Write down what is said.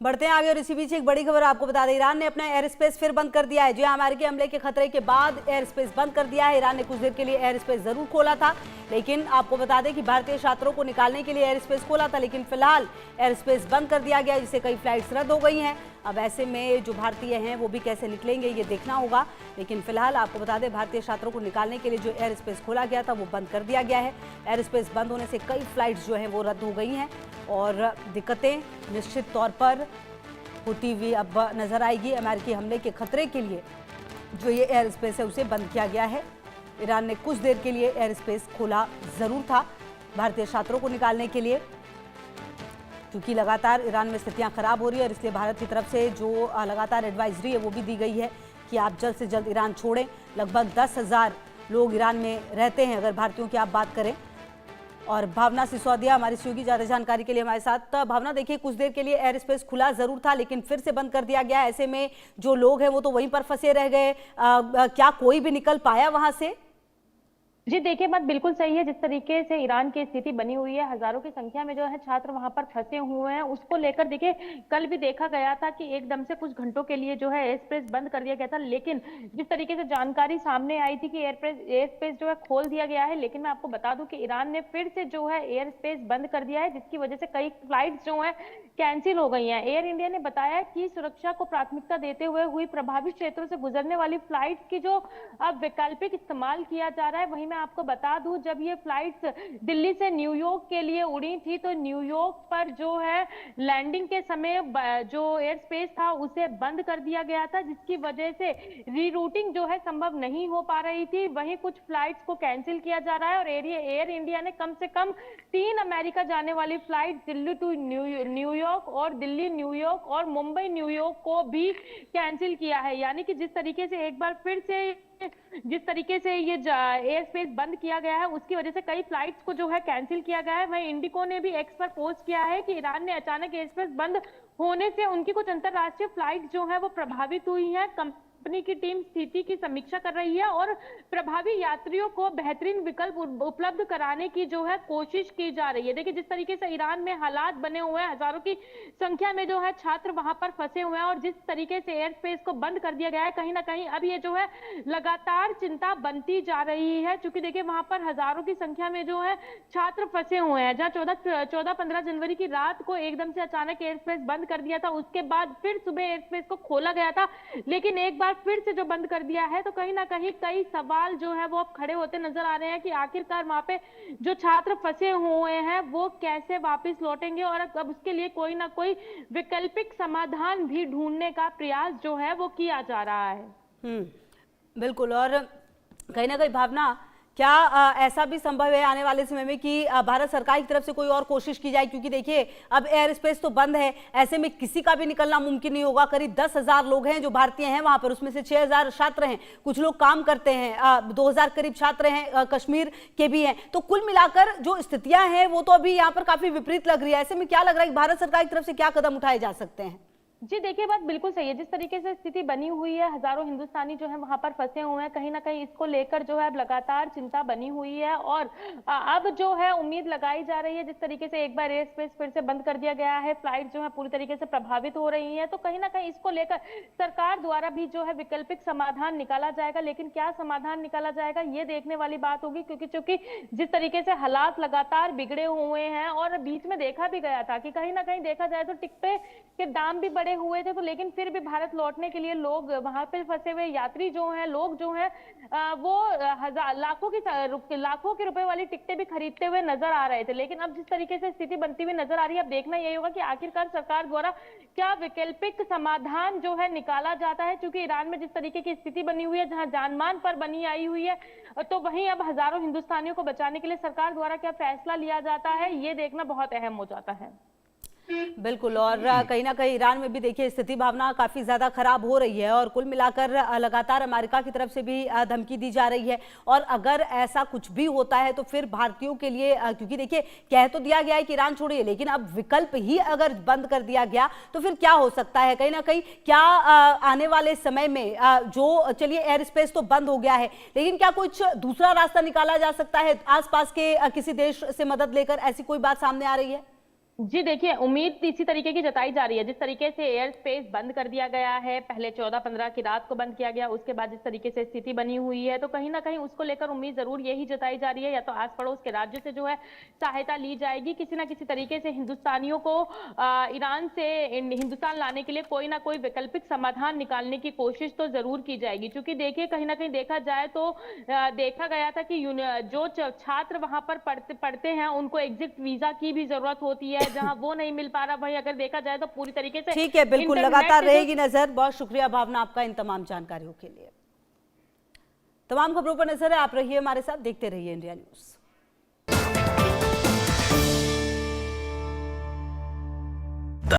बढ़ते हैं आगे और इसी बीच एक बड़ी खबर आपको बता दें, ईरान ने अपना एयर स्पेस फिर बंद कर दिया है। जी, अमेरिकी हमले के खतरे के बाद एयर स्पेस बंद कर दिया है। ईरान ने कुछ देर के लिए एयर स्पेस जरूर खोला था, लेकिन आपको बता दें कि भारतीय छात्रों को निकालने के लिए एयर स्पेस खोला था, लेकिन फिलहाल एयर स्पेस बंद कर दिया गया, जिससे कई फ्लाइट्स रद्द हो गई हैं। अब ऐसे में जो भारतीय हैं वो भी कैसे निकलेंगे ये देखना होगा, लेकिन फिलहाल आपको बता दें भारतीय छात्रों को निकालने के लिए जो एयर स्पेस खोला गया था वो बंद कर दिया गया है। एयर स्पेस बंद होने से कई फ्लाइट्स जो हैं वो रद्द हो गई हैं और दिक्कतें निश्चित तौर पर होती हुई अब नजर आएगी। अमेरिकी हमले के खतरे के लिए जो ये एयर स्पेस है उसे बंद किया गया है। ईरान ने कुछ देर के लिए एयर स्पेस खोला जरूर था भारतीय छात्रों को निकालने के लिए, क्योंकि लगातार ईरान में स्थितियां खराब हो रही है और इसलिए भारत की तरफ से जो लगातार एडवाइजरी है वो भी दी गई है कि आप जल्द से जल्द ईरान छोड़ें। लगभग 10,000 लोग ईरान में रहते हैं अगर भारतीयों की आप बात करें। और भावना सिसोदिया हमारी सहयोगी ज्यादा जानकारी के लिए हमारे साथ। भावना, देखिए कुछ देर के लिए एयर स्पेस खुला जरूर था लेकिन फिर से बंद कर दिया गया। ऐसे में जो लोग हैं वो तो वहीं पर फंसे रह गए, क्या कोई भी निकल पाया वहां से? जी देखिए, बात बिल्कुल सही है। जिस तरीके से ईरान की स्थिति बनी हुई है, हजारों की संख्या में जो है छात्र वहां पर फंसे हुए हैं, उसको लेकर देखिए कल भी देखा गया था कि एकदम से कुछ घंटों के लिए जो है एयर स्पेस बंद कर दिया गया था। लेकिन जिस तरीके से जानकारी सामने आई थी कि एयर स्पेस जो है खोल दिया गया है, लेकिन मैं आपको बता दूं कि ईरान ने फिर से जो है एयर स्पेस बंद कर दिया है, जिसकी वजह से कई फ्लाइट्स जो है कैंसिल हो गई हैं। एयर इंडिया ने बताया कि सुरक्षा को प्राथमिकता देते हुए हुई प्रभावित क्षेत्रों से गुजरने वाली फ्लाइट्स की जो अब वैकल्पिक इस्तेमाल किया जा रहा है। वहीं मैं आपको बता दूं, जब ये फ्लाइट्स दिल्ली से न्यूयॉर्क के लिए उड़ी थी तो न्यूयॉर्क पर जो है लैंडिंग के समय जो एयर स्पेस था उसे बंद कर दिया गया था, जिसकी वजह से रीरूटिंग जो है संभव नहीं हो पा रही थी। वहीं कुछ फ्लाइट्स को कैंसिल किया जा रहा है और एयर इंडिया ने कम से कम 3 अमेरिका जाने वाली फ्लाइट दिल्ली टू न्यूयॉर्क और दिल्ली न्यूयॉर्क और मुंबई न्यूयॉर्क को भी कैंसिल किया है। यानी कि जिस तरीके से एक बार फिर से ये एयर स्पेस बंद किया गया है, उसकी वजह से कई फ्लाइट्स को जो है कैंसिल किया गया है। वहीं इंडिगो ने भी एक्स पर पोस्ट किया है कि ईरान ने अचानक एयर स्पेस बंद होने से उनकी कुछ अंतरराष्ट्रीय फ्लाइट जो है वो प्रभावित हुई है। कंपनी की टीम स्थिति की समीक्षा कर रही है और प्रभावी यात्रियों को बेहतरीन विकल्प उपलब्ध कराने की जो है कोशिश की जा रही है। देखिए जिस तरीके से ईरान में हालात बने हुए हैं, हजारों की संख्या में जो है छात्र वहां पर फंसे हुए हैं और जिस तरीके से एयर स्पेस को बंद कर दिया गया है, कहीं ना कहीं अब ये जो है लगातार चिंता बनती जा रही है। क्योंकि देखिए वहां पर हजारों की संख्या में जो है छात्र फंसे हुए हैं। जहां 14-15 जनवरी की रात को एकदम से अचानक एयर स्पेस बंद कर दिया था, उसके बाद फिर सुबह एयर स्पेस को खोला गया था, लेकिन एक बार फिर से जो बंद कर दिया है तो कहीं ना कहीं कई सवाल जो है वो अब खड़े होते नजर आ रहे हैं कि आखिरकार वहां पे जो छात्र फंसे हुए हैं वो कैसे वापस लौटेंगे और अब उसके लिए कोई ना कोई वैकल्पिक समाधान भी ढूंढने का प्रयास जो है वो किया जा रहा है। बिल्कुल। और कहीं ना कहीं भावना, क्या ऐसा भी संभव है आने वाले समय में कि भारत सरकार की तरफ से कोई और कोशिश की जाए? क्योंकि देखिए अब एयर स्पेस तो बंद है, ऐसे में किसी का भी निकलना मुमकिन नहीं होगा। करीब 10,000 लोग हैं जो भारतीय हैं वहां पर, उसमें से 6,000 छात्र हैं, कुछ लोग काम करते हैं, 2,000 करीब छात्र हैं, कश्मीर के भी हैं। तो कुल मिलाकर जो स्थितियां हैं वो तो अभी यहाँ पर काफी विपरीत लग रही है। ऐसे में क्या लग रहा है कि भारत सरकार की तरफ से क्या कदम उठाए जा सकते हैं? जी देखिए, बात बिल्कुल सही है। जिस तरीके से स्थिति बनी हुई है, हजारों हिंदुस्तानी जो है वहां पर फंसे हुए हैं, कहीं ना कहीं इसको लेकर जो है अब लगातार चिंता बनी हुई है और अब जो है उम्मीद लगाई जा रही है। जिस तरीके से एक बार एयर स्पेस फिर से बंद कर दिया गया है, फ्लाइट जो है पूरी तरीके से प्रभावित हो रही है, तो कहीं ना कहीं इसको लेकर सरकार द्वारा भी जो है वैकल्पिक समाधान निकाला जाएगा। लेकिन क्या समाधान निकाला जाएगा ये देखने वाली बात होगी, क्योंकि चूंकि जिस तरीके से हालात लगातार बिगड़े हुए हैं और बीच में देखा भी गया था कि कहीं ना कहीं देखा जाए तो टिकटे के दाम भी बढ़े हुए थे, तो लेकिन फिर भी भारत लौटने के लिए लोग वहां पे फंसे हुए यात्री जो हैं, लोग जो हैं वो लाखों के रुपए वाली टिकटें भी खरीदते हुए नजर आ रहे थे। लेकिन अब जिस तरीके से स्थिति बनती हुई नजर आ रही है, अब देखना यही होगा कि आखिरकार सरकार द्वारा क्या वैकल्पिक समाधान जो है निकाला जाता है। क्योंकि ईरान में जिस तरीके की स्थिति बनी हुई है, जहां जानमान पर बनी आई हुई है, तो वहीं अब हजारों हिंदुस्तानियों को बचाने के लिए सरकार द्वारा क्या फैसला लिया जाता है ये देखना बहुत अहम हो जाता है। बिल्कुल। और कहीं ना कहीं ईरान में भी देखिए स्थिति भावना काफी ज्यादा खराब हो रही है और कुल मिलाकर लगातार अमेरिका की तरफ से भी धमकी दी जा रही है। और अगर ऐसा कुछ भी होता है तो फिर भारतीयों के लिए, क्योंकि देखिए कह तो दिया गया है कि ईरान छोड़िए, लेकिन अब विकल्प ही अगर बंद कर दिया गया तो फिर क्या हो सकता है? कहीं ना कहीं क्या आने वाले समय में जो, चलिए एयर स्पेस तो बंद हो गया है, लेकिन क्या कुछ दूसरा रास्ता निकाला जा सकता है आसपास के किसी देश से मदद लेकर? ऐसी कोई बात सामने आ रही है? जी देखिए, उम्मीद इसी तरीके की जताई जा रही है। जिस तरीके से एयर स्पेस बंद कर दिया गया है, पहले 14-15 की रात को बंद किया गया, उसके बाद जिस तरीके से स्थिति बनी हुई है, तो कहीं न कहीं उसको लेकर उम्मीद ज़रूर यही जताई जा रही है, या तो आस-पड़ोस के राज्यों से जो है सहायता ली जाएगी, किसी न किसी तरीके से हिंदुस्तानियों को ईरान से हिंदुस्तान लाने के लिए कोई ना कोई वैकल्पिक समाधान निकालने की कोशिश तो ज़रूर की जाएगी। क्योंकि देखिए, कहीं न कहीं देखा जाए तो देखा गया था कि जो छात्र वहाँ पर पढ़ते हैं, उनको एग्जिट वीज़ा की भी ज़रूरत होती है, जहां वो नहीं मिल पा रहा। भाई अगर देखा जाए तो पूरी तरीके से ठीक है, बिल्कुल लगातार रहेगी नजर। बहुत शुक्रिया भावना आपका इन तमाम जानकारियों के लिए। तमाम खबरों पर नजर है, आप रहिए हमारे साथ, देखते रहिए इंडिया न्यूज।